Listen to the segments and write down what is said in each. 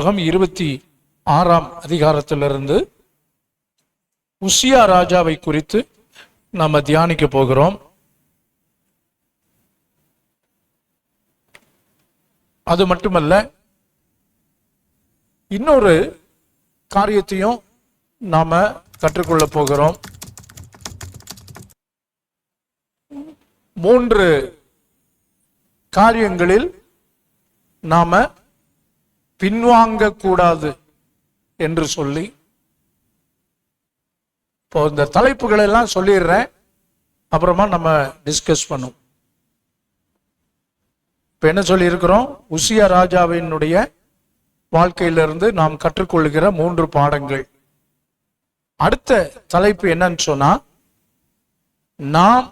புத்தகம் 26ஆம் அதிகாரத்திலிருந்து உசியா ராஜாவை குறித்து நாம் தியானிக்க போகிறோம். அது மட்டுமல்ல, இன்னொரு காரியத்தையும் நாம கற்றுக்கொள்ள போகிறோம். 3 காரியங்களில் நாம பின்வாங்க கூடாது என்று சொல்லி, இப்போ இந்த தலைப்புகள் எல்லாம் சொல்லிடுறேன், அப்புறமா நம்ம டிஸ்கஸ் பண்ணுவோம். இப்ப என்ன சொல்லி இருக்கிறோம்? உசியா ராஜாவினுடைய வாழ்க்கையிலிருந்து நாம் கற்றுக்கொள்கிற 3 பாடங்கள். அடுத்த தலைப்பு என்னன்னு சொன்னா, நாம்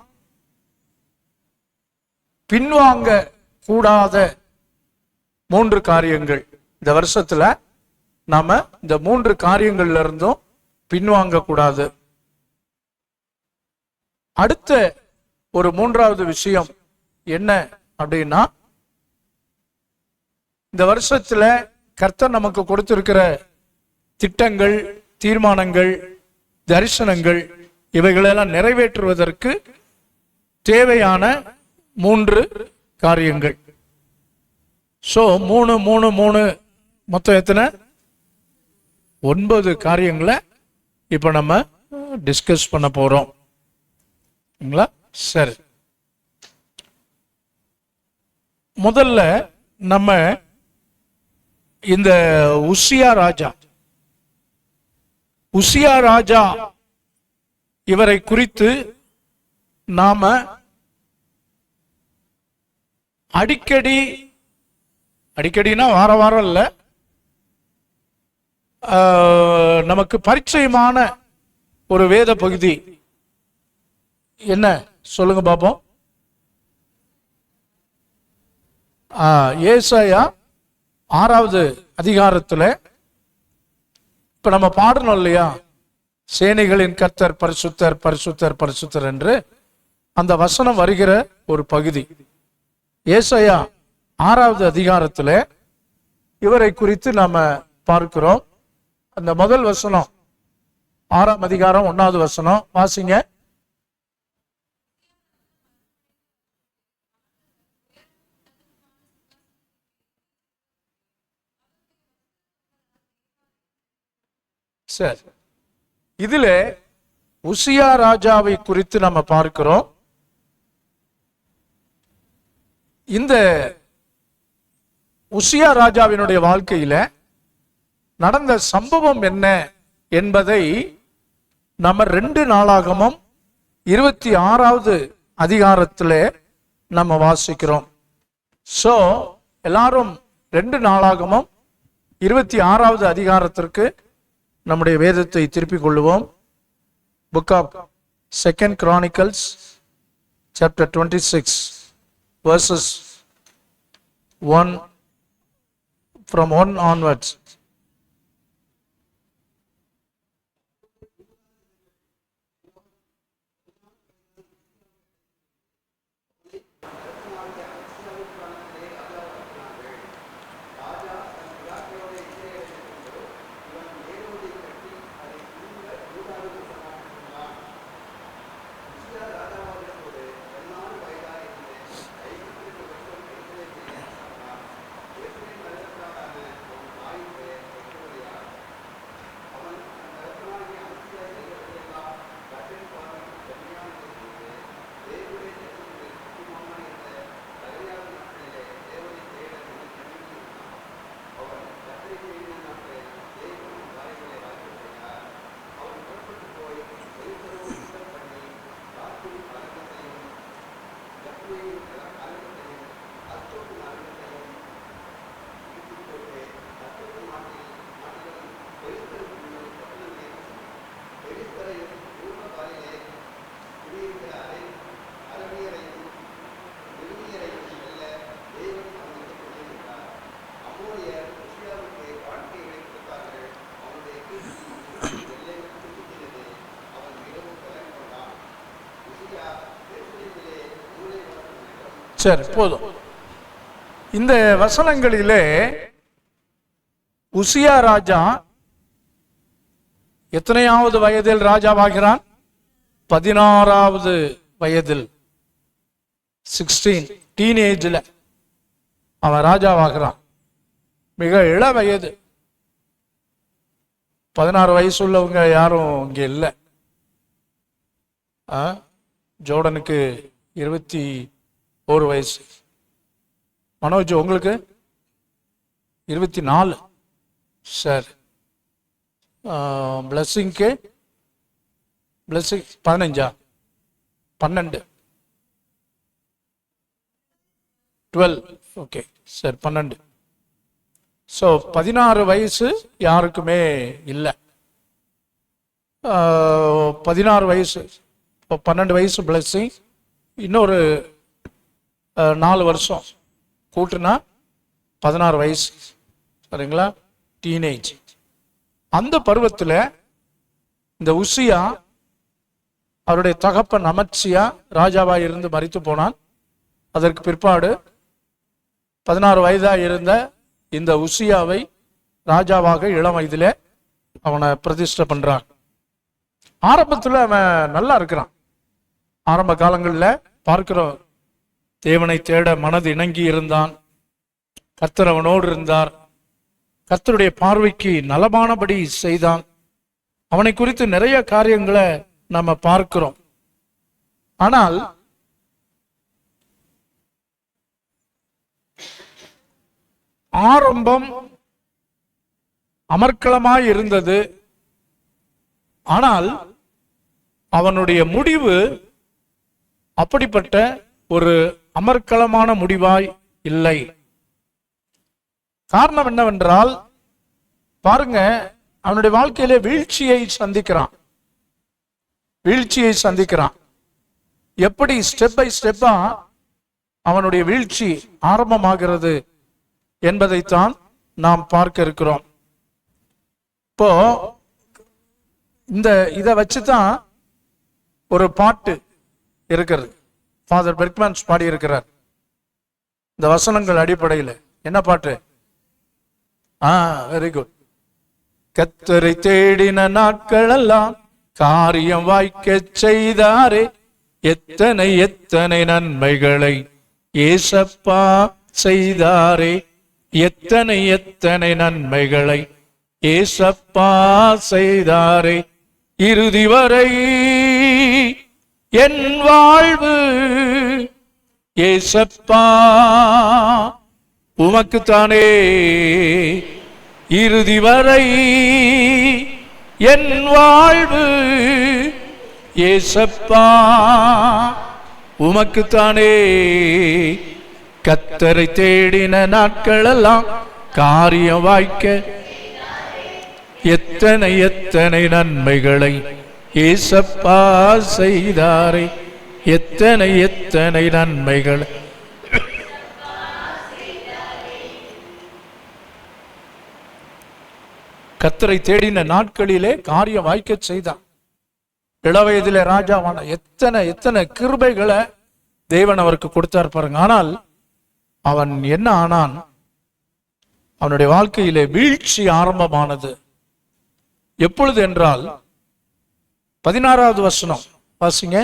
பின்வாங்க கூடாத 3 காரியங்கள். இந்த வருஷத்துல நாம இந்த 3 காரியங்கள்ல இருந்தும் பின்வாங்க கூடாது. அடுத்த ஒரு 3வது விஷயம் என்ன அப்படின்னா, இந்த வருஷத்துல கர்த்தர் நமக்கு கொடுத்திருக்கிற திட்டங்கள், தீர்மானங்கள், தரிசனங்கள் இவைகளெல்லாம் நிறைவேற்றுவதற்கு தேவையான 3 காரியங்கள். சோ 3 மொத்தம் எத்தனை? 9 காரியங்களை இப்ப நம்ம டிஸ்கஸ் பண்ண போறோம். சரி, முதல்ல நம்ம இந்த உசியா ராஜா இவரை குறித்து நாம அடிக்கடினா வார வாரம் இல்ல, நமக்கு பரிச்சயமான ஒரு வேத பகுதி. என்ன சொல்லுங்க பாப்போம்? ஏசாயா 6வது அதிகாரத்துல இப்ப நம்ம பாடணும் இல்லையா, சேனைகளின் கர்த்தர் பரிசுத்தர் பரிசுத்தர் பரிசுத்தர் என்று அந்த வசனம் வருகிற ஒரு பகுதி. ஏசாயா 6வது அதிகாரத்துல இவரை குறித்து நாம பார்க்கிறோம். அந்த முதல் வசனம், 6ஆம் அதிகாரம் 1வது வசனம் வாசிங்க. சரி, இதுல உசியா ராஜாவை குறித்து நம்ம பார்க்கிறோம். இந்த உசியா ராஜாவினுடைய வாழ்க்கையில நடந்த சம்பவம் என்ன என்பதை நம்ம 2 நாளாகமம் 26வது அதிகாரத்துல நம்ம வாசிக்கிறோம். சோ எல்லாரும் 2 நாளாகமம் 26வது அதிகாரத்திற்கு நம்முடைய வேதத்தை திருப்பிக் கொள்ளுவோம். Book of 2 Chronicles chapter 26 verses 1 from 1 onwards. சரி, போதும். இந்த வசனங்களிலே உசியா ராஜா எத்தனையாவது வயதில் ராஜாவாகிறான்? 16வது வயதில், 16 டீனேஜ்ல அவன் ராஜாவாகிறான். மிக இள வயது. 16 வயசு உள்ளவங்க யாரும் இங்க இல்லை. ஜோர்டனுக்கு 21 வயசு. மனோஜ் உங்களுக்கு 24. சரி. பிளஸிங்க்கு 15 12 ஓகே சரி 12. ஸோ 16 வயசு யாருக்குமே இல்லை. 16 வயசு, 12 வயசு பிளஸிங், இன்னொரு 4 வருஷம் கூட்டுனா 16 வயசு. சரிங்களா? டீனேஜ். அந்த பருவத்தில் இந்த உசியா அவருடைய தகப்பன் அமத்சியா ராஜாவாக இருந்து மரித்து போனான். அதற்கு பிற்பாடு 16 வயதாக இருந்த இந்த உசியாவை ராஜாவாக இளம் வயதிலே அவனை பிரதிஷ்டை பண்றான். ஆரம்பத்தில் அவன் நல்லா இருக்கிறான். ஆரம்ப காலங்களில் பார்க்கிறோம், தேவனை தேட மனது இணங்கி இருந்தான். கர்த்தர் அவனோடு இருந்தார். கர்த்தருடைய பார்வைக்கு நலமானபடி செய்தான். அவனை குறித்து நிறைய காரியங்களை நம்ம பார்க்கிறோம். ஆனால் ஆரம்பம் அமர்க்களமாய் இருந்தது. ஆனால் அவனுடைய முடிவு அப்படிப்பட்ட ஒரு அமர்க்களமான முடிவாய் இல்லை. காரணம் என்னவென்றால், பாருங்க, அவனுடைய வாழ்க்கையிலே வீழ்ச்சியை சந்திக்கிறான். எப்படி ஸ்டெப் பை ஸ்டெப்பா அவனுடைய வீழ்ச்சி ஆரம்பமாகிறது என்பதைத்தான் நாம் பார்க்க இருக்கிறோம். இப்போ இதை வச்சுதான் ஒரு பாட்டு இருக்கிறது. ஃபாதர் பெர்க்மன்ஸ் பாடி இருக்கிறார் இந்த வசனங்கள் அடிப்படையில். என்ன பாட்டு? Very good. கர்த்தரை தேடின நாட்களெல்லாம் காரியம் வாய்க்க செய்தாரே, எத்தனை எத்தனை நன்மைகளை ஏசப்பா செய்தாரே, எத்தனை எத்தனை நன்மைகளை ஏசப்பா செய்தாரே, இறுதி வரை என் வாழ்வு ஏசப்பா உமக்குத்தானே, இறுதி வரை என் வாழ்வு ஏசப்பா உமக்குத்தானே. கர்த்தரை தேடின நாட்களெல்லாம் காரியம் வாய்க்க எத்தனை எத்தனை நன்மைகளை ஏசப்பா செய்தாரே, எத்தனை எத்தனை நன்மைகளை. கர்த்தரை தேடின நாட்களிலே காரியம் வாய்க்க செய்தான். இளவயதிலே ராஜாவான எத்தனை எத்தனை கிருபைகளை தேவன் அவருக்கு கொடுத்தார் பாருங்க. ஆனால் அவன் என்ன ஆனான்? அவனுடைய வாழ்க்கையிலே வீழ்ச்சி ஆரம்பமானது. எப்பொழுது என்றால் 16வது வசனம் வாசிங்க.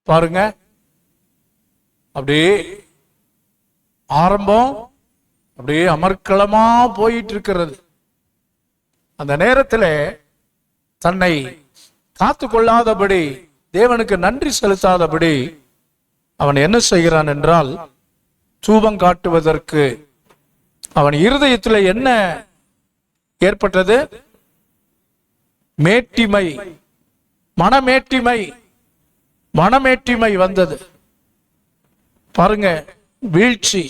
பாருங்க, அப்படியே ஆரம்பம் அப்படியே அமர்க்களமா போயிட்டு இருக்கிறது. அந்த நேரத்தில் தன்னை காத்து கொள்ளாதபடி, தேவனுக்கு நன்றி செலுத்தாதபடி அவன் என்ன செய்கிறான் என்றால், தூபம் காட்டுவதற்கு அவன் இருதயத்தில் என்ன ஏற்பட்டது? மேட்டிமை, மனமேட்டிமை வந்தது. பாருங்க, வீழ்ச்சி.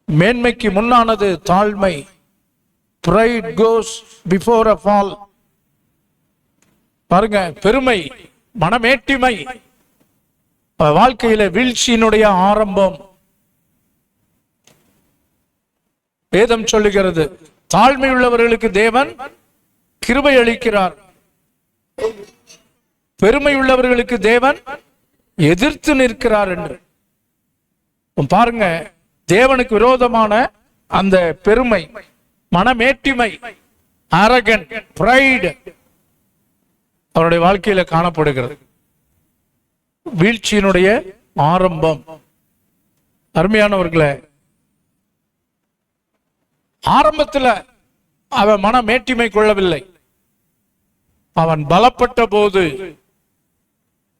மேன்மைக்கு முன்னானது தாழ்மை. Pride goes before a fall. பாருங்க, பெருமை, மனமேட்டிமை வாழ்க்கையில வீழ்ச்சியினுடைய ஆரம்பம். வேதம் சொல்லுகிறது, தாழ்மை உள்ளவர்களுக்கு தேவன் கிருபை அளிக்கிறார். பெருமை உள்ளவர்களுக்கு தேவன் எதிர்த்து நிற்கிறார் என்று பாருங்க. தேவனுக்கு விரோதமான அந்த பெருமை, மனமேட்டிமை, அரகன், பிரைடு அவருடைய வாழ்க்கையில காணப்படுகிறது. வீழ்ச்சியினுடைய ஆரம்பம். அருமையானவர்களே, ஆரம்பத்தில் அவன் மனமேட்டிமை கொள்ளவில்லை. அவன் பலப்பட்ட போது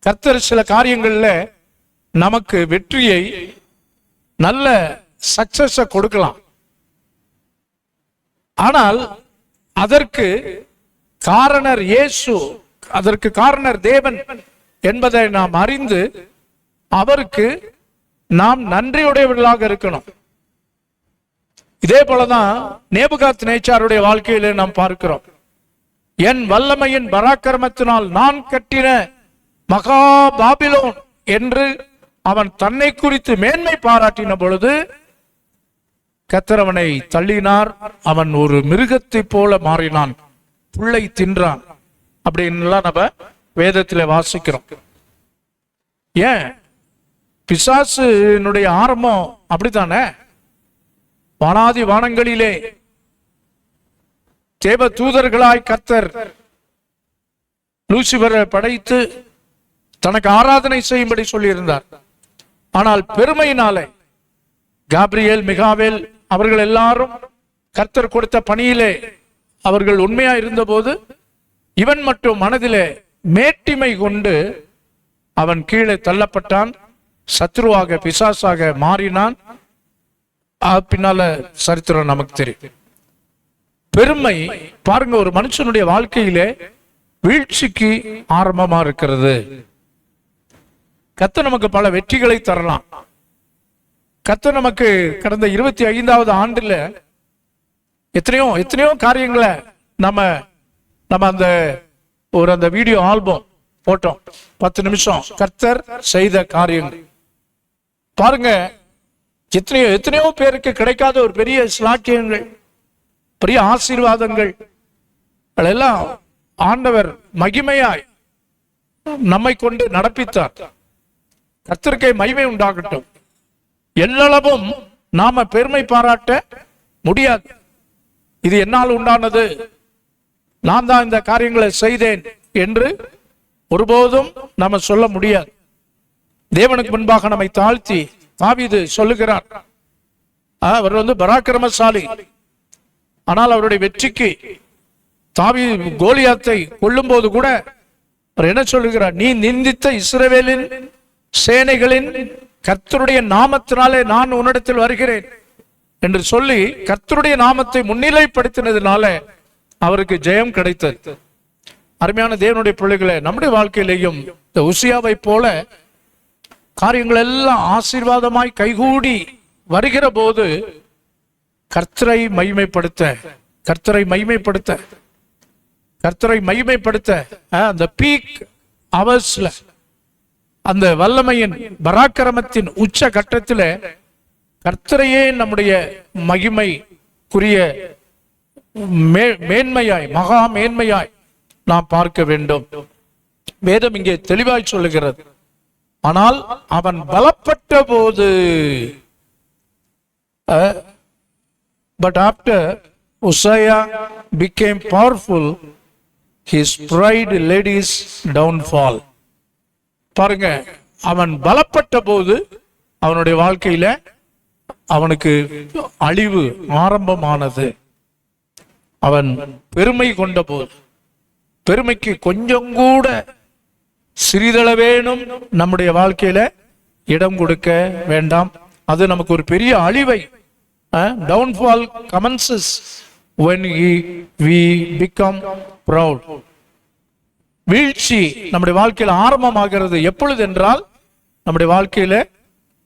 கர்த்தர் சில காரியங்கள்ல நமக்கு வெற்றியை, நல்ல சக்சஸ கொடுக்கலாம். ஆனால் அதற்கு காரணர் இயேசு, அதற்கு காரணர் தேவன் என்பதை நாம் அறிந்து அவருக்கு நாம் நன்றியுடையவர்களாக இருக்கணும். இதே போலதான் நேபுகாத் நேச்சாருடைய வாழ்க்கையில நாம் பார்க்கிறோம். என் வல்லமையின் பராக்கிரமத்தினால் நான் கட்டின மகா பாபிலோன் என்று அவன் தன்னை குறித்து மேன்மை பாராட்டின பொழுது கர்த்தர் அவனை தள்ளினார். அவன் ஒரு மிருகத்தை போல மாறினான், புல்லை தின்றான் அப்படின்லாம் நம்ம வேதத்தில் வாசிக்கிறோம். ஏன்? பிசாசுனுடைய ஆரம்பம் அப்படித்தானே. வானாதி வானங்களிலே தேவ தூதர்களாய் கர்த்தர் லூசிபரை படைத்து தனக்கு ஆராதனை செய்யும்படி சொல்லியிருந்தார். ஆனால் பெருமையினாலே காப்ரியேல், மிகாவேல் அவர்கள் எல்லாரும் கர்த்தர் கொடுத்த பணியிலே அவர்கள் உண்மையா இருந்த போது இவன் மட்டும் மனதிலே மேட்டிமை கொண்டு அவன் கீழே தள்ளப்பட்டான், சத்ருவாக, பிசாசாக மாறினான். பின்னால சரித்திரம் நமக்கு தெரியும். பெருமை பாருங்க, ஒரு மனுஷனுடைய வாழ்க்கையிலே வீழ்ச்சிக்கு ஆரம்பமா இருக்கிறது. கர்த்தர் நமக்கு பல வெற்றிகளை தரலாம். கர்த்தர் நமக்கு கடந்த 25வது ஆண்டுல எத்தனையோ எத்தனையோ காரியங்களை நம்ம அந்த வீடியோ ஆல்பம் போட்டோம். 10 நிமிஷம் கர்த்தர் செய்த காரியங்கள் பாருங்க. எத்தனையோ பேருக்கு கிடைக்காத ஒரு பெரிய ஸ்லாக்கியங்கள், பெரிய ஆசீர்வாதங்கள் எல்லாம் ஆண்டவர் மகிமையாய் நம்மை கொண்டு நடப்பித்தார். கர்த்தருக்கே மகிமை உண்டாகட்டும். எல்லளவும் நாம பெருமை பாராட்ட முடியாது. இது என்னால் உண்டானது, நான் தான் இந்த காரியங்களை செய்தேன் என்று ஒருபோதும் நாம சொல்ல முடியாது. தேவனுக்கு முன்பாக நம்மை தாழ்த்தி தாவீது சொல்லுகிறார், அவர் பராக்கிரமசாலி. ஆனால் அவருடைய வெற்றிக்கு தாவீது கோலியாத்தை கொல்லும் போது கூட அவர் என்ன சொல்லுகிறார்? நீ நிந்தித்த இஸ்ரவேலின் சேனைகளின் கர்த்தருடைய நாமத்தினாலே நான் உன்னிடத்தில் வருகிறேன் என்று சொல்லி கர்த்தருடைய நாமத்தை முன்னிலைப்படுத்தினதுனால அவருக்கு ஜெயம் கிடைத்தது. அருமையான தேவனுடைய பிள்ளைகளை, நம்முடைய வாழ்க்கையிலேயும் இந்த உசியாவை போல காரியங்கள் எல்லாம் ஆசீர்வாதமாய் கைகூடி வருகிற போது கர்த்தரை மகிமைப்படுத்த அந்த பீக் அவர்ஸ்ல, அந்த வல்லமையின் பராக்கிரமத்தின் உச்ச கட்டத்தில் கர்த்தரையே நம்முடைய மகிமைக்குரிய மேன்மையாய், மகா மேன்மையாய் நாம் பார்க்க வேண்டும். வேதம் இங்கே தெளிவாய் சொல்லுகிறது. ஆனால் அவன் பலப்பட்ட போது, but after Uzziah became powerful, his pride led his downfall. பாருங்க, அவன் பலப்பட்ட போது அவனுடைய வாழ்க்கையில அவனுக்கு அழிவு ஆரம்பமானது. அவன் பெருமை கொண்ட போது, பெருமைக்கு கொஞ்சம் கூட சிறிதளவேனும் நம்முடைய வாழ்க்கையில இடம் கொடுக்க வேண்டாம். அது நமக்கு ஒரு பெரிய அழிவை, downfall commences when we become proud. வீழ்ச்சி நம்முடைய வாழ்க்கையில ஆரம்பமாகிறது எப்பொழுது என்றால், நம்முடைய வாழ்க்கையில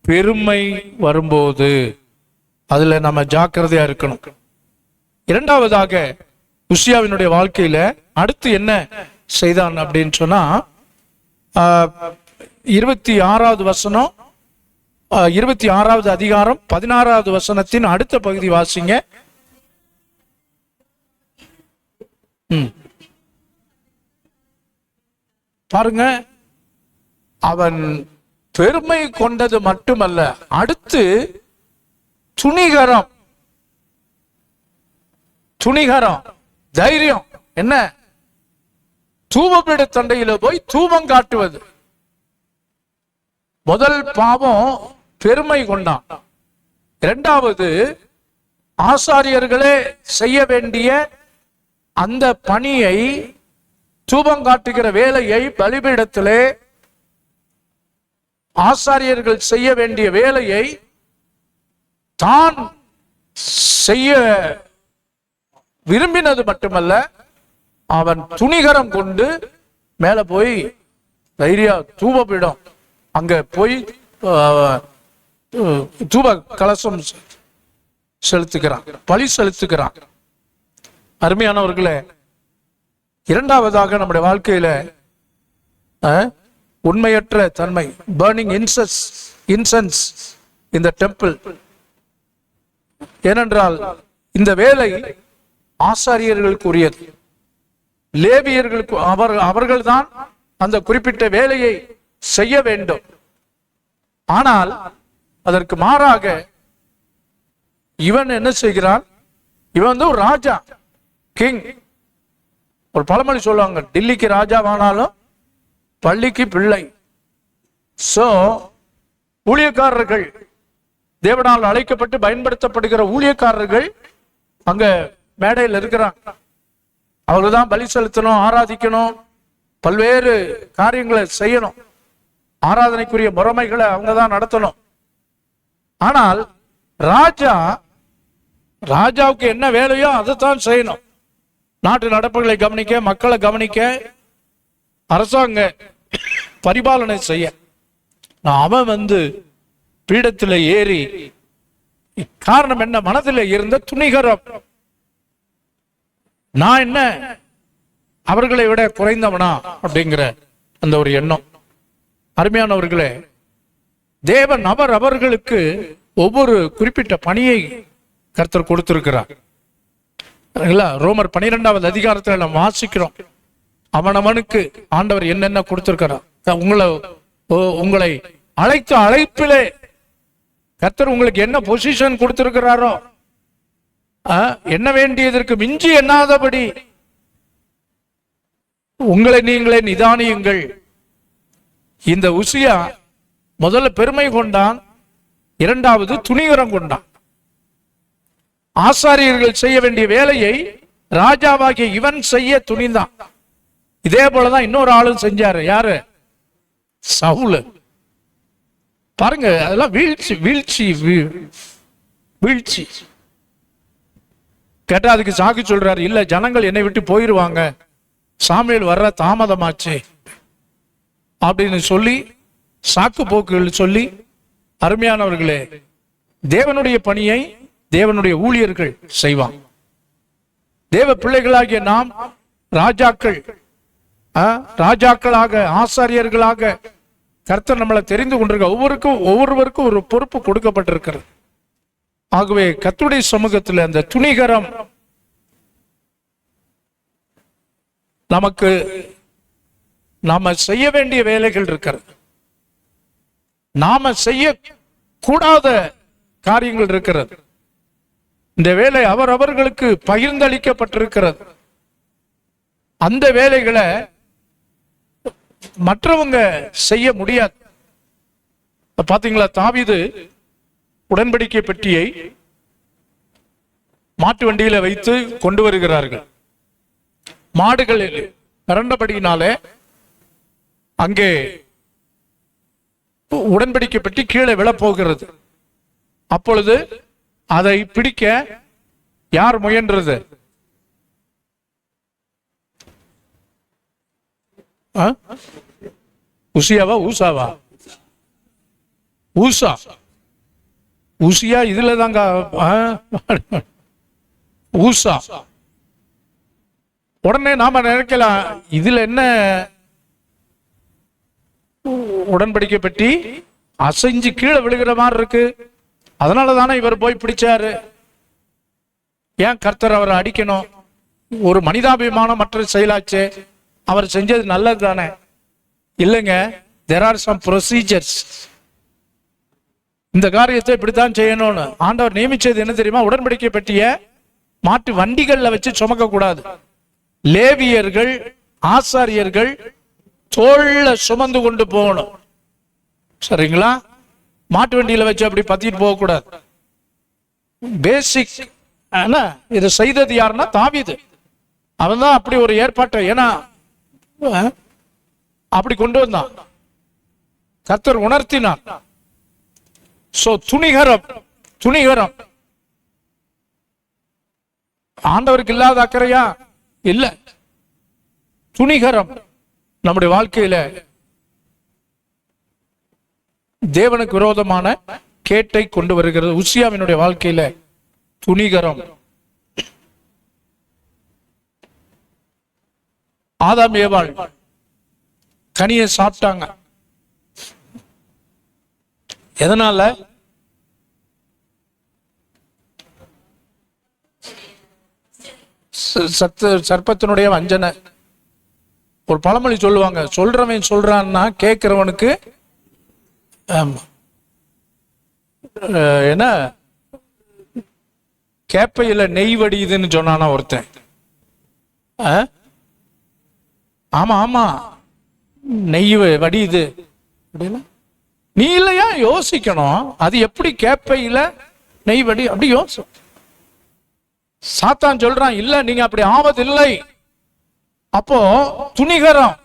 பெருமை வரும்போது. அதுல நம்ம ஜாக்கிரதையா இருக்கணும். இரண்டாவதாக, உசியாவினுடைய வாழ்க்கையில அடுத்து என்ன செய்தான் அப்படின்னு சொன்னா, 26வது வசனம், 26வது அதிகாரம் 16வது வசனத்தின் அடுத்த பகுதி வாசிங்க. பாருங்க, அவன் பெருமை கொண்டது மட்டுமல்ல, அடுத்து துணிகரம், தைரியம். என்ன? தூபபீட தண்டையில போய் தூபம் காட்டுவது. முதல் பாவம் பெருமை கொண்டான். இரண்டாவது, ஆசாரியர்களே செய்ய வேண்டிய அந்த பணியை, தூபம் காட்டுகிற வேலையை, பலிபீடத்திலே ஆசாரியர்கள் செய்ய வேண்டிய வேலையை தான் செய்ய விரும்பினது மட்டுமல்ல, அவன் துணிகரம் கொண்டு மேல போய் தைரிய தூபபீடம் அங்க போய் தூப கலசம் செலுத்துகிறான், பலி செலுத்துகிறான். அருமையானவர்களே, இரண்டாவதாக நம்முடைய வாழ்க்கையில உண்மையற்ற தன்மை, burning incense in the temple. ஏனென்றால் இந்த வேலை ஆசாரியர்களுக்கு உரியது, லேவியர்களுக்கு. அவர்கள்தான் அந்த குறிப்பிட்ட வேலையை செய்ய வேண்டும். ஆனால் அதற்கு மாறாக இவன் என்ன செய்கிறான்? இவன் வந்து ஒரு ராஜா, கிங். ஒரு பழமொழி சொல்லுவாங்க, டில்லிக்கு ராஜாவானாலும் பள்ளிக்கு பிள்ளை. சோ ஊழியக்காரர்கள், தேவனால் அழைக்கப்பட்டு பயன்படுத்தப்படுகிற ஊழியக்காரர்கள் அங்க மேடையில் இருக்கிறாங்க. அவர்கள் தான் பலி செலுத்தணும், ஆராதிக்கணும், பல்வேறு காரியங்களை செய்யணும், ஆராதனைக்குரிய முறைமைகளை அவங்க தான் நடத்தணும். ஆனால் ராஜாவுக்கு என்ன வேலையோ அதைத்தான் செய்யணும். நாட்டு நடப்புகளை கவனிக்க, மக்களை கவனிக்க, அரசாங்க பரிபாலனை செய்ய. அவன் வந்து பீடத்தில் ஏறி, காரணம் என்ன? மனதில் இருந்த துணிகரம். நான் என்ன அவர்களை விட குறைந்தவனா அப்படிங்கிற அந்த ஒரு எண்ணம். அருமையானவர்களே, தேவன் அவர்களுக்கு ஒவ்வொரு குறிப்பிட்ட பணியை கர்த்தர் கொடுத்திருக்கிறார். ரோமர் 12வது அதிகாரத்தில் நம்ம வாசிக்கிறோம், அவனவனுக்கு ஆண்டவர் என்னென்ன கொடுத்திருக்கிறார். உங்களை அழைத்த அழைப்பிலே கர்த்தர் உங்களுக்கு என்ன பொசிஷன் கொடுத்திருக்கிறாரோ, என்ன வேண்டியதற்கு மிஞ்சி எண்ணாதபடி உங்களை நீங்களே நிதானியுங்கள். இந்த உசியா முதல்ல பெருமை கொண்டான், இரண்டாவது துணிகரம் கொண்டான். ஆசாரியர்கள் செய்ய வேண்டிய வேலையை ராஜாவாகிய இவன் செய்ய துணிந்தான். இதே போலதான் இன்னொரு ஆளும் செஞ்சாரு. யாரு? சவுல். பாருங்க, அதெல்லாம் வீழ்ச்சி. கேட்டா அதுக்கு சாக்கு சொல்றாரு, இல்ல ஜனங்கள் என்னை விட்டு போயிருவாங்க, சாமுவேல் வர்ற தாமதமாச்சு அப்படின்னு சொல்லி சாக்கு போக்குகள் சொல்லி. அருமையானவர்களே, தேவனுடைய பணியை தேவனுடைய ஊழியர்கள் செய்வாங்க. தேவ பிள்ளைகளாகிய நாம் ராஜாக்களாக, ஆசாரியர்களாக கர்த்தர் நம்மளை தெரிந்து கொண்டிருக்க ஒவ்வொருவருக்கும் ஒரு பொறுப்பு கொடுக்கப்பட்டிருக்கிறது. ஆகவே கர்த்தருடைய சமூகத்தில் அந்த துணிகரம் நமக்கு, நாம செய்ய வேண்டிய வேலைகள் இருக்கிறது, நாம செய்ய கூடாத காரியங்கள் இருக்கிறது. இந்த வேலை அவர்களுக்கு பகிர்ந்தளிக்கப்பட்டிருக்கிறது. அந்த வேலைகளை மற்றவங்க செய்ய முடியாது. பாத்தீங்களா, தாவீது உடன்படிக்கை பெட்டியை மாட்டு வண்டியில வைத்து கொண்டு வருகிறார்கள். மாடுகளில் கரண்டபடியினாலே அங்கே உடன்படிக்கை பெட்டி கீழே விழப்போகிறது. அப்பொழுது அதை பிடிக்க யார் முயன்றது? உசியாவா ஊசாவா? ஊசா. ஊசியா இதுல தாங்க ஊசா. உடனே நாம நினைக்கலாம், இதுல என்ன உடன்படிக்கை பெட்டி அசைஞ்சு கீழே விழுகிற மாதிரி இருக்கு, அதனால தானே இவர் போய் பிடிச்சாரு, ஏன் கர்த்தர் அவரை அடிக்கணும்? ஒரு மனிதாபிமானம் மற்ற செயலாச்சே, அவர் செஞ்சது நல்லது தானே. இல்லைங்க, there are some procedures. இந்த காரியத்தை இப்படித்தான் செய்யணும்னு ஆண்டவர் நியமிச்சது என்ன தெரியுமா? உடன்படிக்கை பெட்டிய மாட்டு வண்டிகள்ல வச்சு சுமக்க கூடாது. லேவியர்கள், ஆசாரியர்கள் தோள்ல சுமந்து கொண்டு போகணும். சரிங்களா? மாட்டு வண்டியில வச்சு அப்படி பத்திட்டு போக கூடாது. பேசிக். இதை செய்தது யாருன்னா தாவீது. அவன் தான் அப்படி ஒரு ஏற்பாட்டை ஏன்னா அப்படி கொண்டு வந்தான், கர்த்தர் உணர்த்தினார். சோ துணிகரம் ஆண்டவருக்கு இல்லாத அக்கறையா? இல்ல. துணிகரம் நம்முடைய வாழ்க்கையில தேவனுக்கு விரோதமான கேட்டை கொண்டு வருகிறது. உசியாவினுடைய வாழ்க்கையில துணிகரம். ஆதாம் ஏவாள் கனியை சாப்பிட்டாங்க. எதனால? சர்ப்பத்தினுடைய வஞ்சனை. ஒரு பழமொழி சொல்லுவாங்க, சொல்றவன் சொல்றான்னா கேட்கிறவனுக்கு என்ன கேப்பையில நெய் வடியுதுன்னு சொன்னானா ஒருத்தன். ஆமா ஆமா நெய் வடியுது அப்படின்னா நீ இல்லையா யோசிக்கணும், அது எப்படி கேப்பையில நெய் வடி அப்படி யோசி. சாத்தான் சொல்றான், இல்ல நீங்க அப்படி ஆவதில்லை. அப்போ துணிகரம்,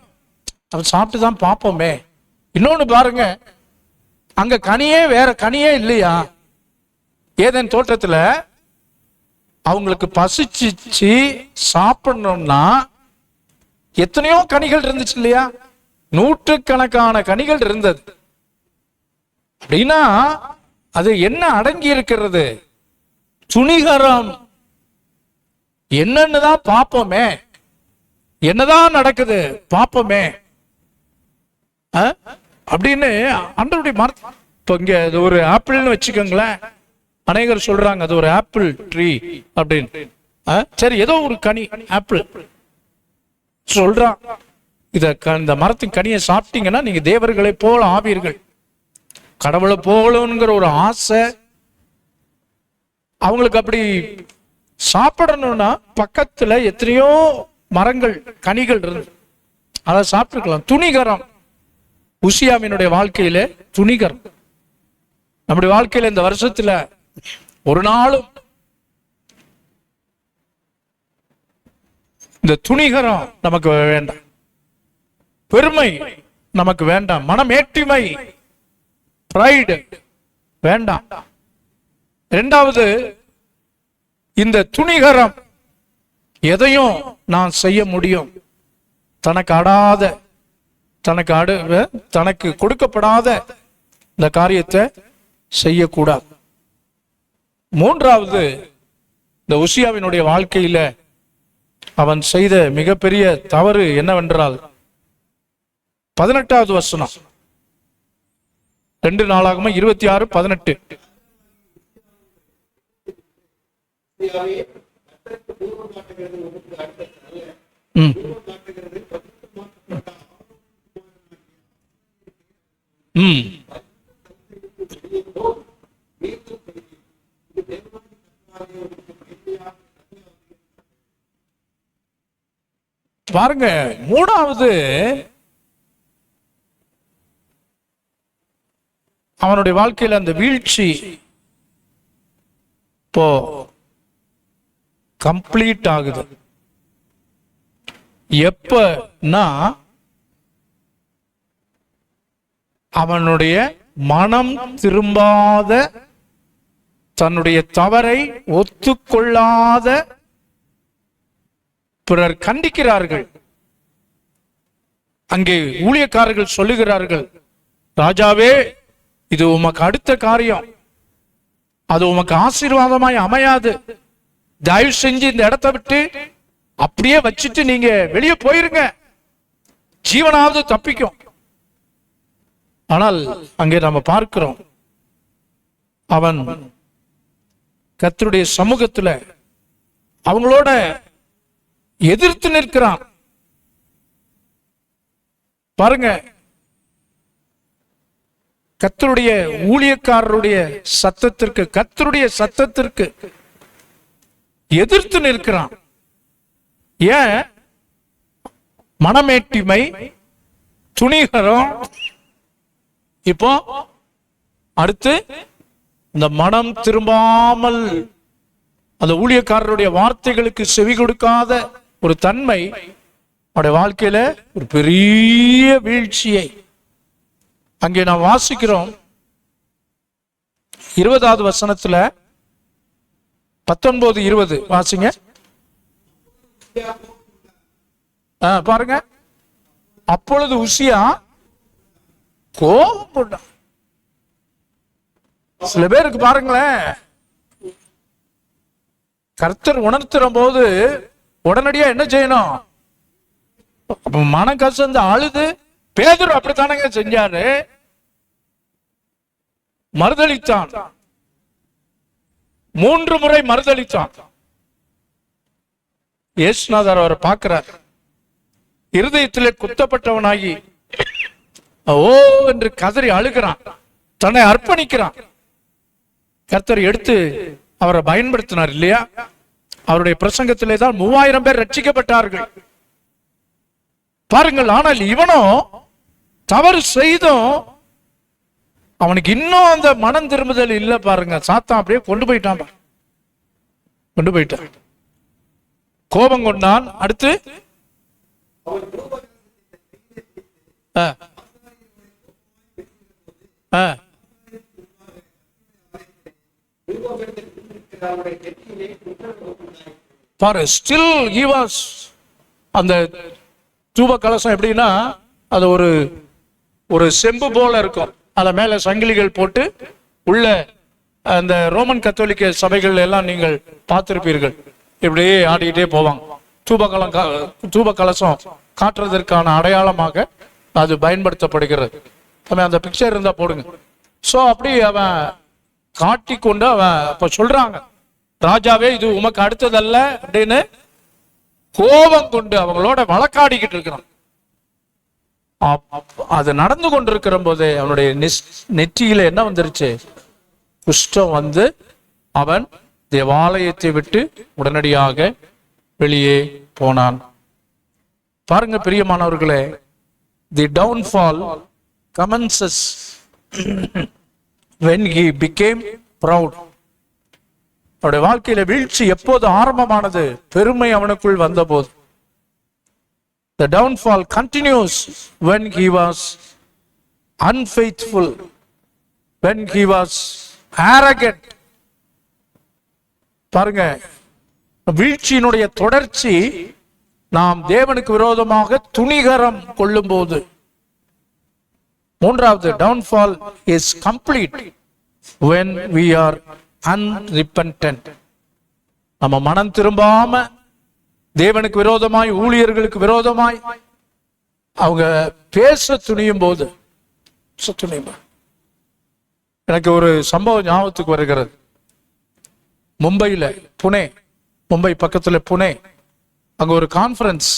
அவன் சாப்பிட்டுதான் பார்ப்போமே. இன்னொன்னு பாருங்க, அங்க கனியே வேற கனியே இல்லையா? ஏதேன் தோட்டத்துல அவங்களுக்கு பசிச்சிச்சு சாப்பிடணும்னா எத்தனையோ கனிகள் இருந்துச்சு இல்லையா? நூற்றுக்கணக்கான கனிகள் இருந்தது. அப்படின்னா அது என்ன அடங்கி இருக்கிறது? துணிகரம். என்னன்னுதான் பார்ப்போமே, என்னதான் நடக்குது பார்ப்போமே அப்படின்னு ஆண்டவருடைய மரத்தை. இப்போ இங்க ஒரு ஆப்பிள்னு வச்சுக்கோங்களேன், அநேகர் சொல்றாங்க அது ஒரு ஆப்பிள் ட்ரீ அப்படின்னு. சரி, ஏதோ ஒரு கனி ஆப்பிள் சொல்றான். இந்த மரத்தின் கனியை சாப்பிட்டீங்கன்னா நீங்க தேவர்களை போல ஆவீர்கள். கடவுளை போகணுங்கிற ஒரு ஆசை அவங்களுக்கு. அப்படி சாப்பிடணும்னா பக்கத்துல எத்தனையோ மரங்கள் கனிகள் இருந்து அதை சாப்பிட்டுக்கலாம். துணிகரம். உசியாவினுடைய வாழ்க்கையில துணிகரம். நம்முடைய வாழ்க்கையில இந்த வருஷத்துல ஒரு நாளும் இந்த துணிகரம் நமக்கு வேண்டாம். பெருமை நமக்கு வேண்டாம். மனமேட்டிமை, பிரைடு வேண்டாம். இரண்டாவது, இந்த துணிகரம் எதையும் நான் செய்ய முடியும், தனக்கு கொடுக்கப்படாத இந்த காரியத்தை செய்யக்கூடாது. மூன்றாவது, இந்த உசியாவினுடைய வாழ்க்கையில அவன் செய்த மிகப்பெரிய தவறு என்னவென்றால் 18வது வசனம், 2 நாளாகமம் 26:18. பாருங்க, மூணாவது அவனுடைய வாழ்க்கையில் அந்த வீழ்ச்சி இப்போ கம்ப்ளீட் ஆகுது. எப்பன்னா அவனுடைய மனம் திரும்பாத, தன்னுடைய தவறை ஒத்துக்கொள்ளாத பிறர் கண்டிக்கிறார்கள். அங்கே ஊழியக்காரர்கள் சொல்லுகிறார்கள், ராஜாவே இது உமக்கு அடுத்த காரியம், அது உமக்கு ஆசீர்வாதமாய் அமையாது. தயவு செஞ்சு இந்த இடத்தை விட்டு அப்படியே வச்சுட்டு நீங்க வெளியே போயிருங்க, ஜீவனாவது தப்பிக்கும். ஆனால் அங்கே நம்ம பார்க்கிறோம், அவன் கர்த்தருடைய சமூகத்துல அவங்களோட எதிர்த்து நிற்கிறான். பாருங்க, கர்த்தருடைய ஊழியக்காரருடைய சத்தத்திற்கு, கர்த்தருடைய சத்தத்திற்கு எதிர்த்து நிற்கிறான். ஏன்? மனமேட்டிமை, துணிகரம். இப்போ அடுத்து இந்த மனம் திரும்பாமல் அந்த ஊழியக்காரருடைய வார்த்தைகளுக்கு செவி கொடுக்காத ஒரு தன்மை அவருடைய வாழ்க்கையில ஒரு பெரிய வீழ்ச்சியை அங்கே நாம் வாசிக்கிறோம். 20வது வசனத்துல 19-20 வாசிங்க. பாருங்க. அப்பொழுது உசியா கோபம் கொண்டான். சில பேருக்கு பாருங்களேன், கர்த்தர் உணர்த்துற போது உடனடியா என்ன செய்யணும்? மனம் கசந்து அழுது. பேதுரு அப்படித்தானங்க செஞ்சாரு. மறுதளித்தான், 3 முறை மறுதளித்தான். இயேசுநாதர் அவரை பார்க்கிறார். இருதயத்திலே குத்தப்பட்டவனாகி ஓ என்று கதறி அழுகிறான், தன்னை அர்ப்பணிக்கிறான். கர்த்தர் எடுத்து அவரை பயன்படுத்தினார் இல்லையா? அவருடைய பிரசங்கத்திலே தான் 3000 பேர் ரட்சிக்கப்பட்டார்கள் பாருங்கள். ஆனால் இவனோ தவறு செய்தும் அவனுக்கு இன்னும் அந்த மனம் திரும்புதல் இல்ல பாருங்க. சாத்தான் அப்படியே கொண்டு போயிட்டான். கோபம் கொண்டான். அடுத்து பாரு, ஸ்டில் he was அந்த தூப கலசம் எப்படின்னா, அது ஒரு செம்பு போல இருக்கும். அத மேல சங்கிலிகள் போட்டு உள்ள அந்த ரோமன் கத்தோலிக்க சபைகள் எல்லாம் நீங்கள் பார்த்திருப்பீர்கள். இப்படியே ஆடிக்கிட்டே போவாங்க. தூப கலசம் காட்டுறதற்கான அடையாளமாக அது பயன்படுத்தப்படுகிறது. அந்த பிக்சர் இருந்தா போடுங்க. சோ அப்படி அவன் காட்டி கொண்டு அவன் அப்ப சொல்றாங்க, ராஜாவே இது உமக்கு அடுத்ததல்ல அப்படின்னு கோபம் கொண்டு அவங்களோட வழக்காடிக்கிட்டு இருக்கிறான். அது நடந்து கொண்டிருக்கிற போதே அவனுடைய நெற்றியில என்ன வந்துருச்சு? குஷ்டம் வந்து அவன் தேவாலயத்தை விட்டு உடனடியாக வெளியே போனான். பாருங்க பிரியமானவர்களே, தி downfall commences when he became proud. அவருடைய வாழ்க்கையில வீழ்ச்சி எப்போது ஆரம்பமானது? பெருமை அவனுக்குள் வந்தபோது. The downfall continues when he was unfaithful, when he was arrogant. பாருங்க, வீழ்ச்சியினுடைய தொடர்ச்சி நாம் தேவனுக்கு விரோதமாக துணிகரம் கொள்ளும் போது. மூன்றாவது, downfall is complete when we are unrepentant. நம்ம மனம் திரும்பாம தேவனுக்கு விரோதமாய், ஊழியர்களுக்கு விரோதமாய் அவங்க பேச துணியும் போது. எனக்கு ஒரு சம்பவம் ஞாபகத்துக்கு வருகிறது. மும்பையில, மும்பை பக்கத்துல புனே, அங்க ஒரு கான்ஃபரன்ஸ்,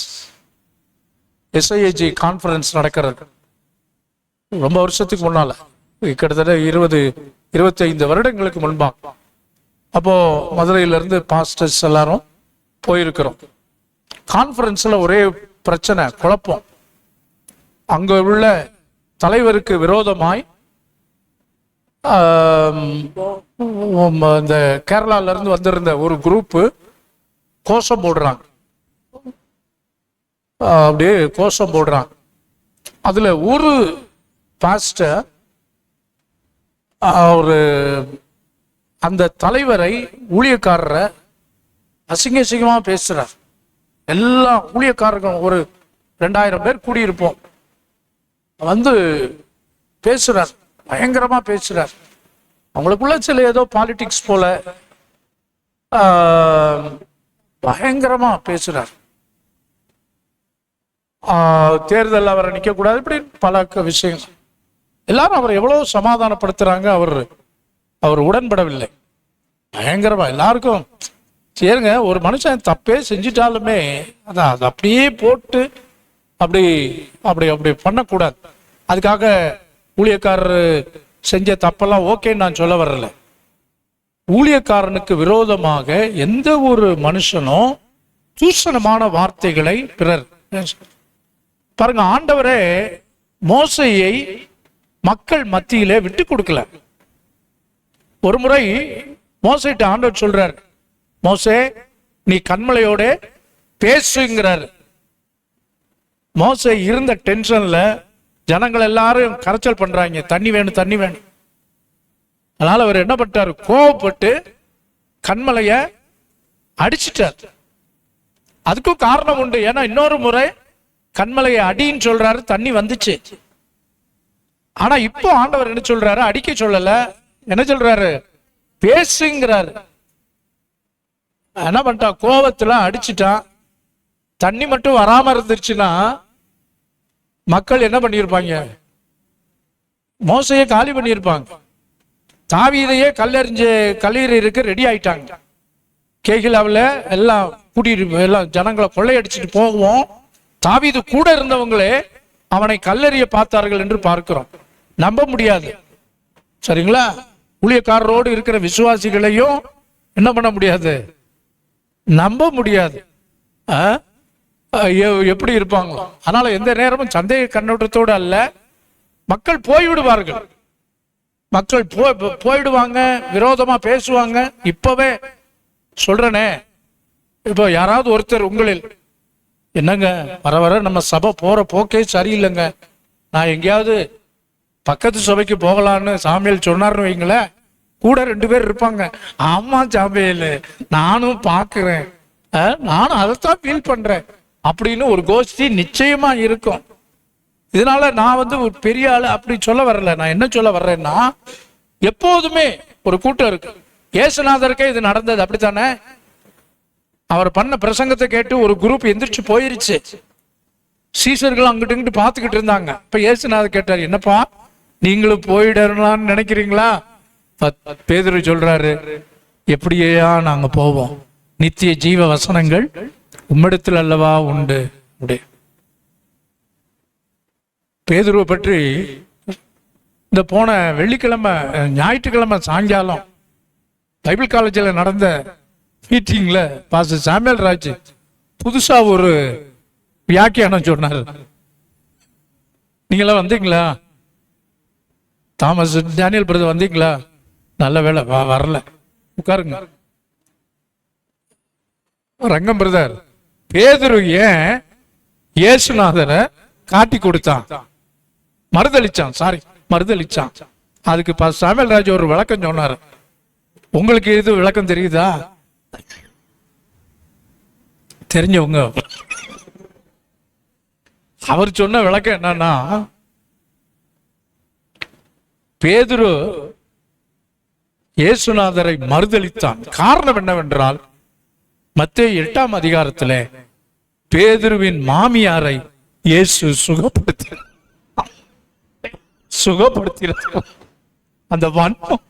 SIAG கான்ஃபரன்ஸ் நடக்கிறது. ரொம்ப வருஷத்துக்கு முன்னால, கிட்டத்தட்ட 20-25 வருடங்களுக்கு முன்பா. அப்போ மதுரையில இருந்து பாஸ்டர்ஸ் எல்லாரும் போயிருக்கிறோம். கான்ஃபரன்ஸ்ல ஒரே பிரச்சனை, குழப்பம். அங்க உள்ள தலைவருக்கு விரோதமாய் இந்த கேரளால இருந்து வந்திருந்த ஒரு குரூப் கோஷம் போடுறாங்க. அப்படியே கோஷம் போடுறாங்க. அதுல ஒரு பாஸ்டர் ஒரு அந்த தலைவரை, ஊழியக்காரரை அசிங்கமா பேசுறார். எல்லா ஊழியக்காரர்களும் ஒரு 2000 பேர் கூடியிருப்போம். வந்து பேசுறார், பயங்கரமா பேசுறார். அவங்களுக்குள்ள சில ஏதோ பாலிடிக்ஸ் போல பயங்கரமா பேசுறார். தேர்தல் அவரை நிக்க கூடாது, இப்படி பல விஷயங்கள். எல்லாரும் அவர் எவ்வளவு சமாதானப்படுத்துறாங்க, அவர் உடன்படவில்லை. பயங்கரமா எல்லாருக்கும் சரிங்க, ஒரு மனுஷன் தப்பே செஞ்சிட்டாலுமே அதான் அது அப்படியே போட்டு அப்படி அப்படி அப்படி பண்ணக்கூடாது. அதுக்காக ஊழியக்காரர் செஞ்ச தப்பெல்லாம் ஓகேன்னு நான் சொல்ல வரல. ஊழியக்காரனுக்கு விரோதமாக எந்த ஒரு மனுஷனும் தூஷணமான வார்த்தைகளை பிறர் பாருங்க. ஆண்டவரே மோசையை மக்கள் மத்தியிலே விட்டு கொடுக்கல. ஒரு முறை மோசைட்ட ஆண்டவர் சொல்றார், மோசே நீ கன்மலையோட பேசுங்கிறார். மோசே இருந்த டென்ஷன்ல ஜனங்கள் எல்லாரும் கரைச்சல் பண்றாங்க, தண்ணி வேணும் தண்ணி வேணும். அதனால அவர் என்ன பண்ணிட்டாரு, கோவப்பட்டு கன்மலைய அடிச்சிட்டார். அதுக்கும் காரணம் உண்டு. ஏன்னா இன்னொரு முறை கன்மலையை அடின்னு சொல்றாரு, தண்ணி வந்துச்சு. ஆனா இப்போ ஆண்டவர் என்ன சொல்றாரு, அடிக்க சொல்லல, என்ன சொல்றாரு, பேசுங்கிறாரு. என்ன பண்ணிட்டா, கோவத்துல அடிச்சுட்டான். தண்ணி மட்டும் வராம இருந்துச்சுன்னா மக்கள் என்ன பண்ணிருப்பாங்க, மோசையை காலி பண்ணியிருப்பாங்க. தாவீதையே கல்லெறிஞ்சு ரெடி ஆயிட்டாங்க. கேகிலாவில் எல்லாம் கூட்டிட்டு எல்லாம் ஜனங்களை கொள்ளையடிச்சிட்டு போவோம். தாவீது கூட இருந்தவங்களே அவனை கல்லெறிய பார்த்தார்கள் என்று பார்க்கிறோம். நம்ப முடியாது. சரிங்களா? ஊழியக்காரரோடு இருக்கிற விசுவாசிகளையும் என்ன பண்ண முடியாது, நம்ப முடியாது. எப்படி இருப்பாங்க? அதனால எந்த நேரமும் சந்தேக கண்ணோட்டத்தோடு அல்ல. மக்கள் போய்விடுவார்கள், மக்கள் போயிடுவாங்க, விரோதமா பேசுவாங்க. இப்பவே சொல்றனே, இப்போ யாராவது ஒருத்தர் உங்களில் என்னங்க வர வர நம்ம சபை போற போக்கே சரியில்லைங்க, நான் எங்கேயாவது பக்கத்து சபைக்கு போகலான்னு சாமியல் சொன்னார்னு வைங்களேன், கூட 2 பேர் இருப்பாங்க. ஆமா சாமியல், நானும் பாக்குறேன், நானும் அதைத்தான் ஃபீல் பண்றேன் அப்படின்னு ஒரு கோஷ்டி நிச்சயமா இருக்கும். இதனால நான் ஒரு பெரிய ஆளு அப்படி சொல்ல வரல. நான் என்ன சொல்ல வர்றேன்னா, எப்போதுமே ஒரு கூட்டம் இருக்கு. இயேசுநாதருக்கே இது நடந்தது அப்படித்தானே. அவர் பண்ண பிரசங்கத்தை கேட்டு ஒரு குரூப் எந்திரிச்சு போயிருச்சு. சீசர்கள் அங்கிட்டு இங்கிட்டு பார்த்துக்கிட்டு இருந்தாங்க. இப்ப இயேசுநாதர் கேட்டார், என்னப்பா நீங்களும் போயிடலாம்னு நினைக்கிறீங்களா? பேதுரு சொல்றாரு, எப்படியா நாங்க போவோம், நித்திய ஜீவ வசனங்கள் உம்மிடத்தில் அல்லவா உண்டு. பேதுருவை பற்றி இந்த போன வெள்ளிக்கிழமை ஞாயிற்றுக்கிழமை சாயங்காலம் பைபிள் காலேஜில் நடந்த மீட்டிங்ல பாஸ்டர் சாமுவேல் ராஜ் புதுசா ஒரு வியாக்கியானம் சொன்னார். நீங்களாம் வந்தீங்களா? தாமஸ் டேனியல் பிரதர் வந்தீங்களா? நல்ல வேலை வரல, உட்காருங்க. ரங்கம் பிரதர், பேதுரு ஏன் இயேசுநாதரை காட்டி கொடுத்தான், மறுதளிச்சான். அதுக்கு சாமுவேல் ராஜ் ஒரு விளக்கம் சொன்னார். உங்களுக்கு இது விளக்கம் தெரியுதா? தெரிஞ்சவங்க அவர் சொன்ன விளக்கம் என்னன்னா, பேதுரு இயேசுநாதரை மறுதளித்தான். காரணம் என்னவென்றால், மத்தேயு 8ஆம் அதிகாரத்திலே பேதுருவின் மாமியாரை இயேசு சுகப்படுத்தினார். அந்த வன்மம்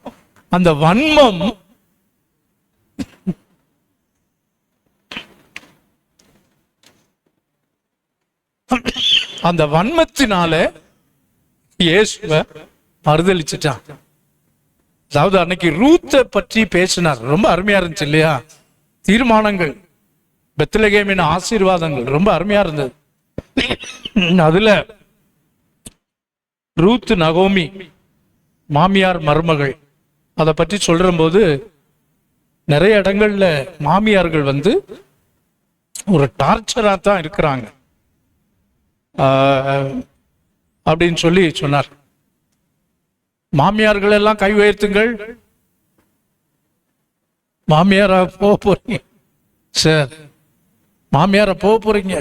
அந்த வன்மத்தினால இயேசுவை மறுதளிச்சுட்டான். அதாவது அன்னைக்கு ரூத்தை பற்றி பேசினார், ரொம்ப அருமையா இருந்துச்சு இல்லையா? தீர்மானங்கள், பெத்லகேமின் ஆசீர்வாதங்கள் ரொம்ப அருமையா இருந்தது. அதுல ரூத் நகோமி மாமியார் மருமகள் அதை பற்றி சொல்ற போது நிறைய இடங்கள்ல மாமியார்கள் ஒரு டார்ச்சரா தான் இருக்கிறாங்க அப்படின்னு சொல்லி சொன்னார். மாமியார்கள் எல்லாம் கை உயர்த்துங்கள். மாமியாரா போக போறீங்க சார்? மாமியாரா போக போறீங்க?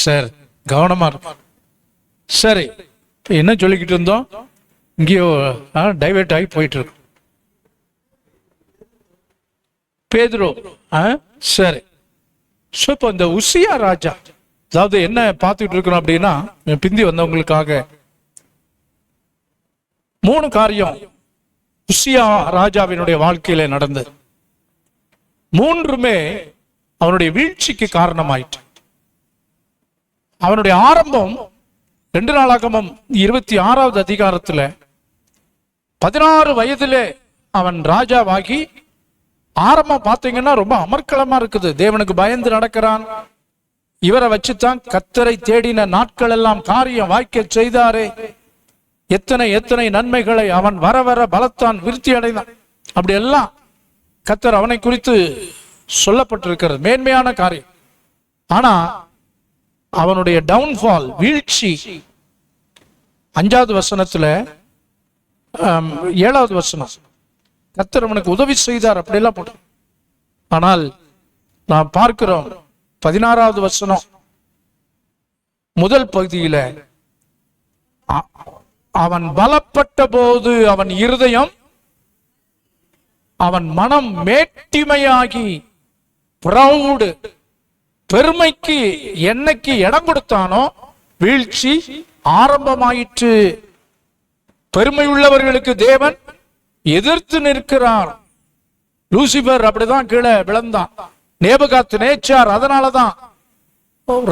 சார் கவனமா இருக்கும். சரி, என்ன சொல்லிக்கிட்டு இருந்தோம்? இங்கேயோ டைவர்ட் ஆகி போயிட்டு இருக்கு. பேதுரு சரி. இப்போ இந்த உசியா ராஜா, அதாவது என்ன பார்த்துட்டு இருக்கிறோம் அப்படின்னா, பிந்தி வந்தவங்களுக்காக 3 காரியம் உசியா ராஜாவினுடைய வாழ்க்கையில நடந்தது. 3மே அவனுடைய வீழ்ச்சிக்கு காரணமாயிற்று. அவனுடைய ஆரம்பம் 2 நாளாகமம் 26வது அதிகாரத்துல 16 வயதிலே அவன் ராஜாவாகி, ஆரம்பம் பார்த்தீங்கன்னா ரொம்ப அமர்க்களமா இருக்குது. தேவனுக்கு பயந்து நடக்கிறான். இவரை வச்சுதான் கர்த்தரை தேடின நாட்கள் எல்லாம் காரியம் வாய்க்க செய்தாரே. எத்தனை எத்தனை நன்மைகளை அவன் வர வர பலத்தான் விருத்தி அடைந்தான். அப்படி எல்லாம் கர்த்தர் அவனை குறித்து சொல்லப்பட்டிருக்கிறது, மேன்மையான காரியம். ஆனா அவனுடைய டவுன்ஃபால், வீழ்ச்சி 5வது வசனத்துல 7வது வசனம், கர்த்தர் அவனுக்கு உதவி செய்தார் அப்படியெல்லாம் போட்டு. ஆனால் நாம் பார்க்கிறோம் 16வது வசனம் முதல் பகுதியில, அவன் பலப்பட்ட போது அவன் இருதயம், அவன் மனம் மேட்டிமையாகி, பிரவுடு, பெருமைக்கு என்னைக்கு இடம் கொடுத்தானோ வீழ்ச்சி ஆரம்பமாயிற்று. பெருமை உள்ளவர்களுக்கு தேவன் எதிர்த்து நிற்கிறார். லூசிபர் அப்படிதான் கீழே விழுந்தான். நேபுகாத் நேச்சார் அதனாலதான்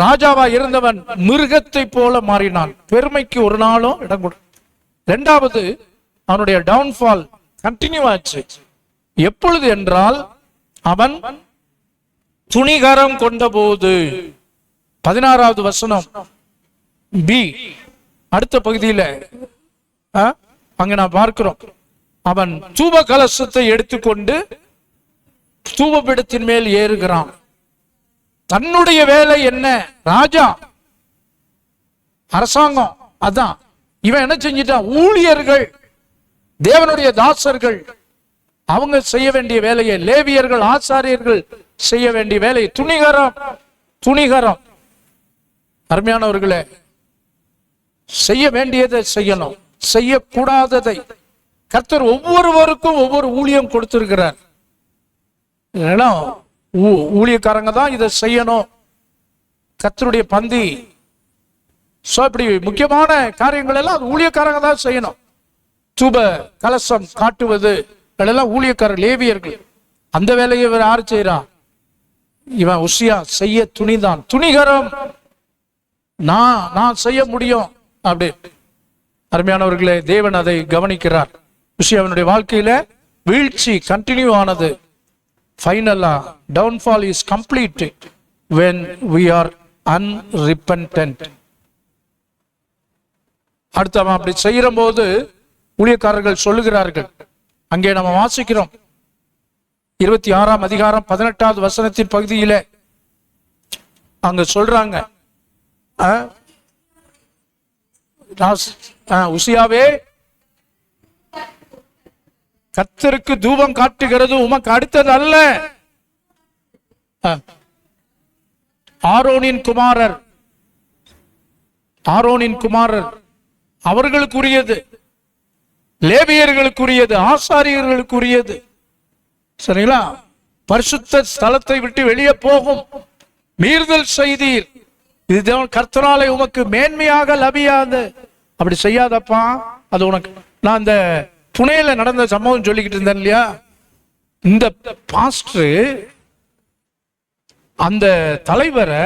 ராஜாவா இருந்தவன் மிருகத்தை போல மாறினான். பெருமைக்கு ஒரு நாளும் இடம் கொடு. 2வது அவனுடைய டவுன்ஃபால் கண்டினியூ ஆச்சு. எப்பொழுது என்றால், அவன் துணிகரம் கொண்ட போது. 16வது வசனம் பி, அடுத்த பகுதியில அங்க நான் பார்க்கிறோம், அவன் தூப கலசத்தை எடுத்துக்கொண்டு தூபபீடத்தின் மேல் ஏறுகிறான். தன்னுடைய வேலை என்ன? ராஜா, அரசாங்கம், அதான். இவன் என்ன செஞ்சிட்டான்? ஊழியர்கள், தேவனுடைய தாசர்கள், அவங்க செய்ய வேண்டிய வேலையை, லேவியர்கள், ஆசாரியர்கள் செய்ய வேண்டிய வேலை துணிகரம். துணிகரம் அருமையானவர்களே, செய்ய வேண்டியதை செய்யணும், செய்யக்கூடாததை. கர்த்தர் ஒவ்வொருவருக்கும் ஒவ்வொரு ஊழியம் கொடுத்திருக்கிறார். ஊழியக்காரங்க தான் இதை செய்யணும். கர்த்தருடைய பந்தி, இப்படி முக்கியமான காரியங்கள் எல்லாம் ஊழியக்காரங்க தான் செய்யணும். தூப கலசம் காட்டுவது எல்லாம் ஊழியக்காரர், லேவியர்கள். அந்த வேலையை இவர் யாரு செய்யறான்? இவன் உசியா செய்ய துணிதான். துணிகரம், நான் செய்ய முடியும் அப்படி. அருமையானவர்களே, தேவன் அதை கவனிக்கிறார். உசியாவினுடைய வாழ்க்கையில வீழ்ச்சி கண்டினியூ ஆனது. ஃபைனலா downfall is complete when we are unrepentant. அடுத்து அவன் அப்படி செய்யற போது ஊழியக்காரர்கள் சொல்லுகிறார்கள். அங்கே நம்ம வாசிக்கிறோம் 26ஆம் அதிகாரம் 18வது வசனத்தின் பகுதியில அங்க சொல்றாங்க, உசியாவே, கர்த்தருக்கு தூபம் காட்டுகிறது உமக்கு அடுத்தது அல்ல. ஆரோனின் குமாரர் அவர்களுக்குரியது, லேவியர்களுக்குரியது, ஆசாரியர்களுக்குரியது. சரிங்களா? பரிசுத்த ஸ்தலத்தை விட்டு வெளியே போகும் மீறுதல் செய்தீர், இது கர்த்தராலே உமக்கு மேன்மையாக லபியாது. அப்படி செய்யாதப்பா, அது உனக்கு. நான் அந்த புனேல நடந்த சம்பவம் சொல்லிக்கிட்டு இருந்தேன் இல்லையா? இந்த பாஸ்டர் அந்த தலைவரை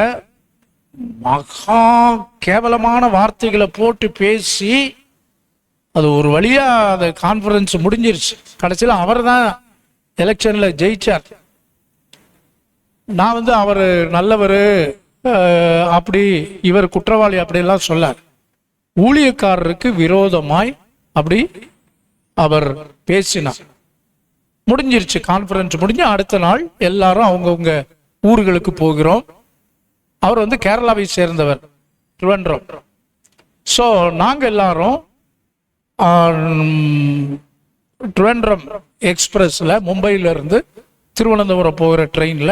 மகா கேவலமான வார்த்தைகளை போட்டு பேசி, அது ஒரு வழியா அந்த கான்ஃபரன்ஸ் முடிஞ்சிருச்சு. கடைசியில் அவர் தான் எலெக்ஷன்ல ஜெயிச்சார். நான் அவர் நல்லவர், அப்படி இவர் குற்றவாளி அப்படிலாம் சொல்லார். ஊழியக்காரருக்கு விரோதமாய் அப்படி அவர் பேசினார். முடிஞ்சிருச்சு, கான்ஃபரன்ஸ் முடிஞ்சு அடுத்த நாள் எல்லாரும் அவங்கவுங்க ஊர்களுக்கு போகிறோம். அவர் கேரளாவை சேர்ந்தவர், திருவன்றம். ஸோ நாங்கள் எல்லாரும் திருவன்றம் எக்ஸ்பிரஸ்ல மும்பையில இருந்து திருவனந்தபுரம் போகிற ட்ரெயின்ல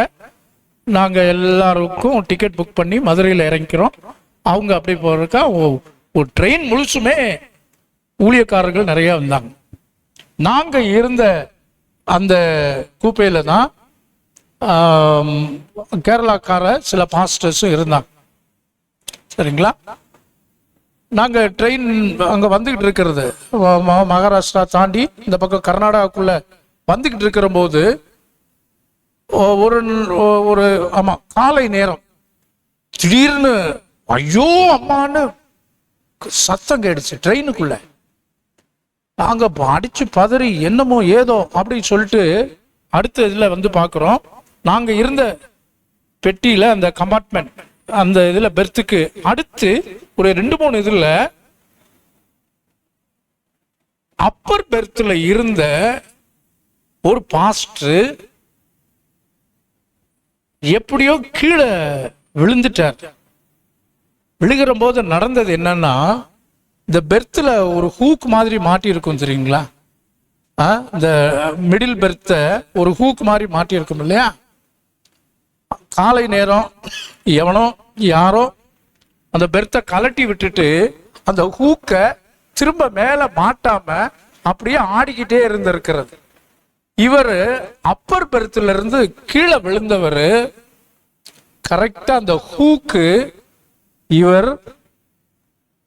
நாங்கள் எல்லாருக்கும் டிக்கெட் புக் பண்ணி மதுரையில் இறங்கிக்கிறோம். அவங்க அப்படி போறதுக்கா ஒரு ட்ரெயின் முழுசுமே ஊழியக்காரர்கள் நிறைய வந்தாங்க. நாங்க இருந்த அந்த கூப்பையில தான் கேரளாக்கார சில பாஸ்டர்ஸும் இருந்தாங்க. சரிங்களா? நாங்க ட்ரெயின் அங்க வந்துகிட்டு இருக்கிறது, மகாராஷ்டிரா தாண்டி இந்த பக்கம் கர்நாடகாக்குள்ள வந்துகிட்டு இருக்கிற போது ஒரு ஆமா காலை நேரம் திடீர்னு ஐயோ அம்மான்னு சத்தம் கேடுச்சு ட்ரெயினுக்குள்ள. நாங்க அடிச்சு பதறி என்னமோ ஏதோ அப்படின்னு சொல்லிட்டு அடுத்த இதுல பாக்குறோம். நாங்க இருந்த பெட்டியில அந்த கம்பார்ட்மெண்ட் அந்த இதுல பெர்த்துக்கு அடுத்து ஒரு 2-3 இதுல அப்பர் பெர்த்ல இருந்த ஒரு பாஸ்டர் எப்படியோ கீழே விழுந்துட்டார். விழுகிற போது நடந்தது என்னன்னா, இந்த பெர்த்ல ஒரு ஹூக் மாதிரி மாட்டி இருக்கும் தெரியுங்களா? இந்த மிடில் பெர்த்த ஒரு ஹூக் மாதிரி மாட்டி இருக்கும் இல்லையா? காலை நேரம் எவனோ யாரோ அந்த பெர்த்தை கலட்டி விட்டுட்டு அந்த ஹூக்க திரும்ப மேல மாட்டாம அப்படியே ஆடிக்கிட்டே இருந்திருக்கிறது. இவர் அப்பர் பெர்த்துல இருந்து கீழே விழுந்தவர் கரெக்டா அந்த ஹூக்கு இவர்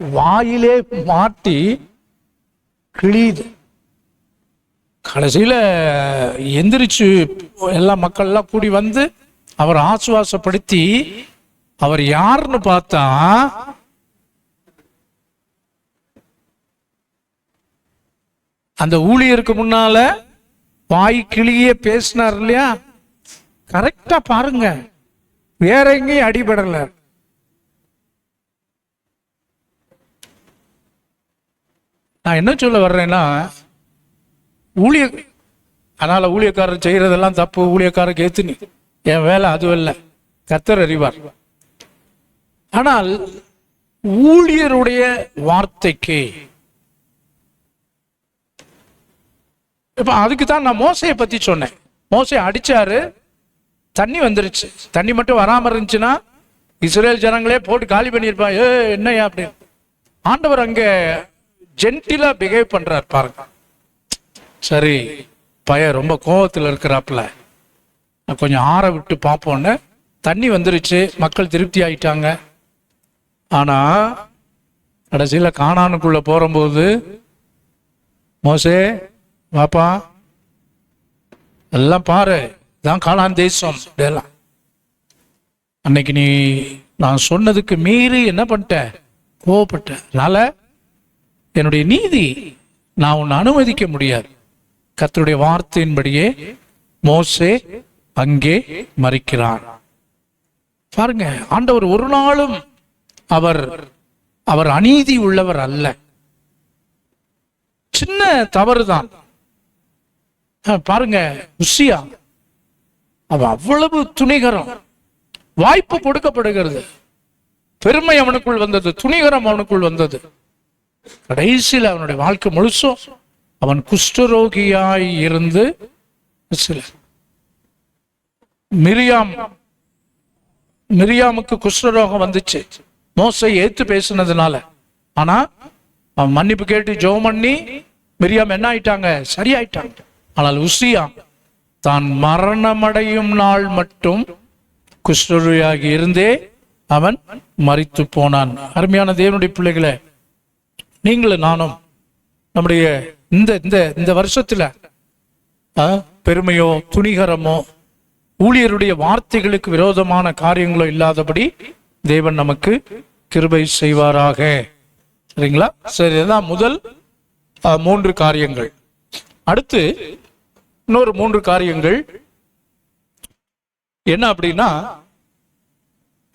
வாயிலே மாட்டி கிழியுது. கடைசியில எந்திரிச்சு எல்லா மக்கள்லாம் கூடி வந்து அவர் ஆசுவாசப்படுத்தி, அவர் யாருன்னு பார்த்தா அந்த ஊழியருக்கு முன்னால வாய் கிளியே பேசினார் இல்லையா? கரெக்டா பாருங்க, வேற எங்கேயும் அடிபடல. நான் என்ன சொல்ல வர்றேன்னா, அதனால ஊழியக்காரர் செய்யறதெல்லாம் தப்பு, ஊழியக்காரருக்கு ஏத்துனி என் வேலை அதுவும் இல்லை, கர்த்தர் அறிவார். ஆனால் ஊழியருடைய வார்த்தைக்கு இப்ப அதுக்கு தான் நான் மோசையை பத்தி சொன்னேன். மோசை அடிச்சாரு, தண்ணி வந்துருச்சு. தண்ணி மட்டும் வராம இருந்துச்சுன்னா இஸ்ரேல் ஜனங்களே போட்டு காலி பண்ணியிருப்பான். என்னையா அப்படின்னு ஆண்டவர் அங்க ஜென்டிலா பிஹேவ் பண்றாரு பாருங்க. சரி, பையன் ரொம்ப கோபத்தில் இருக்கிறாப்புல, கொஞ்சம் ஆற விட்டு பார்ப்போன்னு தண்ணி வந்துருச்சு, மக்கள் திருப்தி ஆயிட்டாங்க. ஆனா கடைசியில கானானுக்குள்ள போறபோது, மோசே வாப்பா எல்லாம் பாரு, இதான் கானான் தேசம். அன்னைக்கு நீ நான் சொன்னதுக்கு மீறி என்ன பண்ணிட்ட, கோவப்பட்ட. அதனால என்னுடைய நீதி நான் உன்னை அனுமதிக்க முடியாது. கர்த்தருடைய வார்த்தையின்படியே மோசே அங்கே மரிக்கிறார். பாருங்க, ஆண்டவர் ஒரு நாளும் அவர் அநீதி உள்ளவர் அல்ல. சின்ன தவறுதான். பாருங்க, உசியா அவன் அவ்வளவு துணிகரம், வாய்ப்பு கொடுக்கப்படுகிறது, பெருமை அவனுக்குள் வந்தது, துணிகரம் அவனுக்குள் வந்தது. கடைசியில் அவனுடைய வாழ்க்கை முழுசும் அவன் குஷ்டரோகியாய் இருந்து, மிரியாமுக்கு குஷ்டரோகம் வந்துச்சு மோசை ஏத்து பேசினதுனால. ஆனா அவன் மன்னிப்பு கேட்டு ஜெபம் பண்ணி மிரியாம் என்ன ஆயிட்டாங்க, சரியாயிட்டாங்க. ஆனால் உசியா தான் மரணமடையும் நாள் மட்டும் குஷ்டரோகியாகி இருந்தே அவன் மரித்து போனான். அருமையான தேவனுடைய பிள்ளைகளை, நீங்களும் நானும் நம்முடைய இந்த வருஷத்துல பெருமையோ துணிகரமோ ஊழியருடைய வார்த்தைகளுக்கு விரோதமான காரியங்களோ இல்லாதபடி தேவன் நமக்கு கிருபை செய்வாராக. சரிங்களா? சரி, இதுதான் முதல் 3 காரியங்கள். அடுத்து இன்னொரு 3 காரியங்கள் என்ன அப்படின்னா,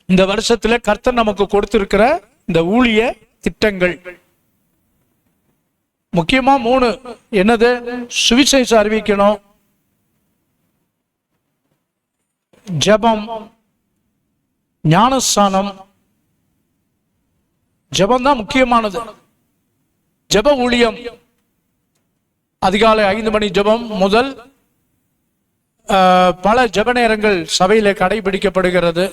இந்த வருஷத்துல கர்த்தர் நமக்கு கொடுத்திருக்கிற இந்த ஊழிய திட்டங்கள் முக்கியமா 3. என்னது? சுவிசேஷம் அறிவிக்கணும், ஜெபம், ஞானஸ்நானம். ஜெபம் தான் முக்கியமானது. ஜெப ஊழியம் அதிகாலை 5 மணி ஜெபம் முதல் பல ஜெப நேரங்கள் சபையில கடைபிடிக்கப்படுகிறது.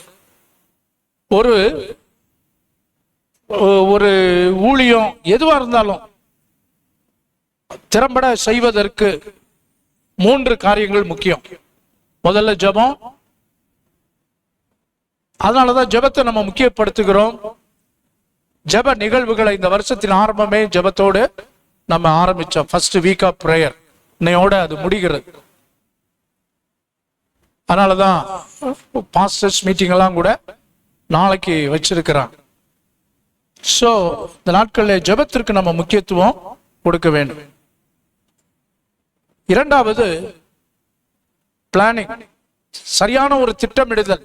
ஒரு ஊழியம் எதுவா இருந்தாலும் திறம்பட செய்வதற்கு 3 காரியங்கள் முக்கியம். முதல்ல ஜெபம். அதனாலதான் ஜெபத்தை நம்ம முக்கியப்படுத்துகிறோம். ஜெப நிகழ்வுகளை இந்த வருஷத்தின் ஆரம்பமே ஜெபத்தோடு நம்ம ஆரம்பிச்சோம். ஃபர்ஸ்ட் வீக் ஆஃப் பிரேயர் இன்னையோட அது முடிகிறது. அதனாலதான் பாஸ்டர்ஸ் மீட்டிங் எல்லாம் கூட நாளைக்கு வச்சிருக்கிறான். ஸோ இந்த நாட்களில் ஜெபத்திற்கு நம்ம முக்கியத்துவம் கொடுக்க வேண்டும். இரண்டாவது பிளானிங், சரியான ஒரு திட்டமிடுதல்.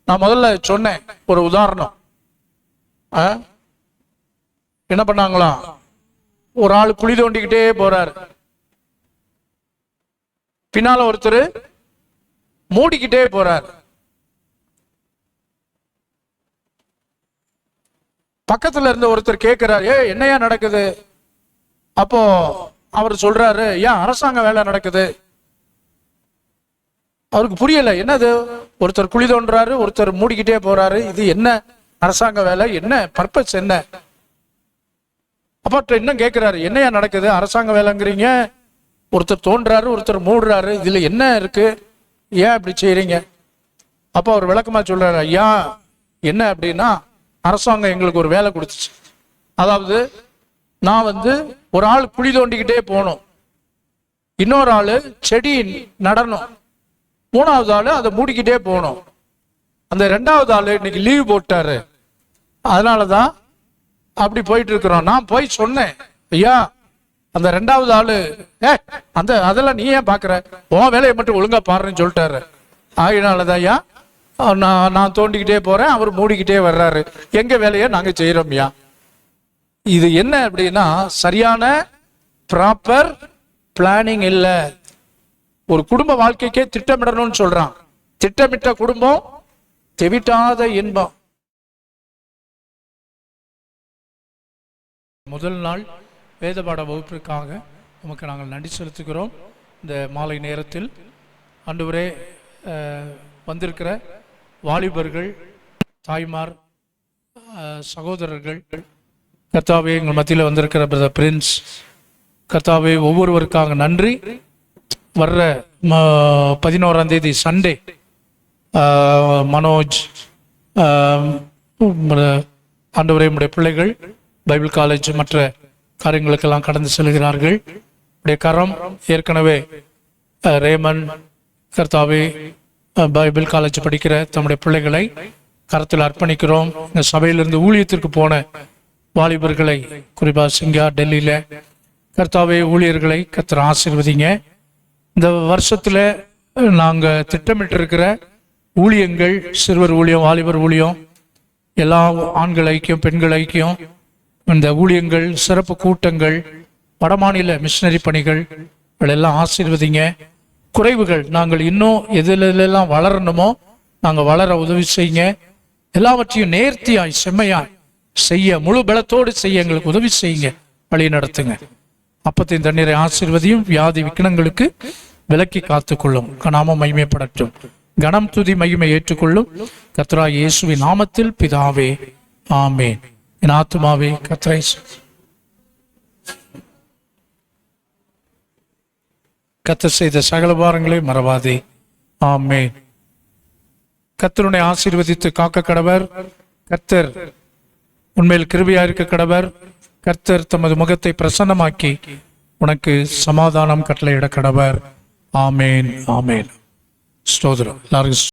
நான் முதல்ல சொன்னேன் ஒரு உதாரணம். என்ன பண்ணாங்களா, ஒரு ஆள் குழி தோண்டிக்கிட்டே போறாரு, பின்னால ஒருத்தர் மூடிக்கிட்டே போறார். பக்கத்துல இருந்த ஒருத்தர் கேட்கிறார், என்னையா நடக்குது? அப்போ அவர் சொல்றாரு, ஏன் அரசாங்க வேலை நடக்குது. அவருக்கு புரியல, என்னது, ஒருத்தர் குழி தோன்றாரு, ஒருத்தர் மூடிக்கிட்டே போறாரு, இது என்ன அரசாங்க வேலை, என்ன பர்பஸ் என்ன? அப்ப இன்னும் கேட்கிறாரு, என்னையா நடக்குது, அரசாங்க வேலைங்கிறீங்க, ஒருத்தர் தோன்றாரு ஒருத்தர் மூடுறாரு, இதுல என்ன இருக்கு, ஏன் இப்படி செய்யறீங்க? அப்ப அவர் விளக்கமா சொல்றாரு, ஐயா என்ன அப்படின்னா, அரசாங்கம் எங்களுக்கு ஒரு வேலை கொடுத்துச்சு. அதாவது நான் ஒரு ஆள் குழி தோண்டிக்கிட்டே போகணும், இன்னொரு ஆளு செடி நடணும், மூணாவது ஆளு அதை மூடிக்கிட்டே போகணும். அந்த ரெண்டாவது ஆளு இன்னைக்கு லீவ் போட்டாரு, அதனாலதான் அப்படி போயிட்டு இருக்கிறோம். நான் போய் சொன்னேன், ஐயா அந்த ரெண்டாவது ஆளு அதெல்லாம் நீ ஏன் பாக்குற, உன் வேலையை மட்டும் ஒழுங்கா பாருன்னு சொல்லிட்டாரு. ஆகினாலதான் ஐயா நான் தோண்டிக்கிட்டே போறேன், அவர் மூடிக்கிட்டே வர்றாரு, எங்க வேலையை நாங்க செய்யறோம்யா. இது என்ன அப்படின்னா, சரியான ப்ராப்பர் பிளானிங் இல்ல. ஒரு குடும்ப வாழ்க்கைக்கே திட்டமிடணும்னு சொல்றான். திட்டமிட்ட குடும்பம் தெவிட்டாத இன்பம். முதல் நாள் வேத பாட வகுப்பிற்காக உமக்கு நாங்கள் நன்றி செலுத்துகிறோம். இந்த மாலை நேரத்தில் ஆண்டவரே வந்திருக்கிற வாலிபர்கள், தாய்மார், சகோதரர்கள், கர்த்தாவே எங்கள் மத்தியில் வந்திருக்கிற பிரதர் பிரின்ஸ், கர்த்தாவே ஒவ்வொருவருக்காக நன்றி. வர்ற 11ஆம் தேதி சண்டே மனோஜ், ஆண்டவரே உம்முடைய பிள்ளைகள் பைபிள் காலேஜ் மற்ற காரியங்களுக்கெல்லாம் கடந்து செல்கிறார்கள். உடைய கரம் ஏற்கனவே ரேமன், கர்த்தாவே பைபிள் காலேஜ் படிக்கிற தம்முடைய பிள்ளைகளை கரத்தில் அர்ப்பணிக்கிறோம். இந்த சபையிலிருந்து ஊழியத்திற்கு போன வாலிபர்களை, குறிப்பாக சிங்கா டெல்லியில கர்த்தாவே ஊழியர்களை கர்த்தர் ஆசீர்வதிங்க. இந்த வருஷத்துல நாங்க திட்டமிட்டு இருக்கிற ஊழியங்கள், சிறுவர் ஊழியம், வாலிபர் ஊழியம், எல்லா ஆண்கள் ஐக்கியம், பெண்கள் ஐக்கியம், இந்த ஊழியங்கள், சிறப்பு கூட்டங்கள், வடமாநில மிஷினரி பணிகள் எல்லாம் ஆசீர்வதிங்க. குறைவுகள் நாங்கள் இன்னும் எதிலெல்லாம் வளரணுமோ நாங்கள் வளர உதவி செய்யுங்க. எல்லாவற்றையும் நேர்த்தியாய் செம்மையாய் செய்ய, முழு பலத்தோடு செய்ய எங்களுக்கு உதவி செய்யுங்க, வழி நடத்துங்க. அப்பத்தின் தண்ணீரை ஆசீர்வதியும், வியாதி விக்கனங்களுக்கு விலக்கி காத்துக்கொள்ளும். நாமம் மகிமைப்படட்டும். கனம் துதி மகிமை ஏற்றுக்கொள்ளும் கர்த்தராகிய இயேசுவின் நாமத்தில் பிதாவே, ஆமேன். என் ஆத்துமாவே கர்த்தரை கர்த்தர் செய்த சகல பாரங்களை மறவாதே, ஆமேன். கர்த்தருடைய ஆசீர்வதித்து காக்க கடவர். கர்த்தர் உண்மையில் கிருபையா இருக்க கடவர். கர்த்தர் தமது முகத்தை பிரசன்னமாக்கி உனக்கு சமாதானம் கட்டளையிட கடவர். ஆமேன், ஆமேன். ஸ்தோத்திரம். எல்லாருக்கும்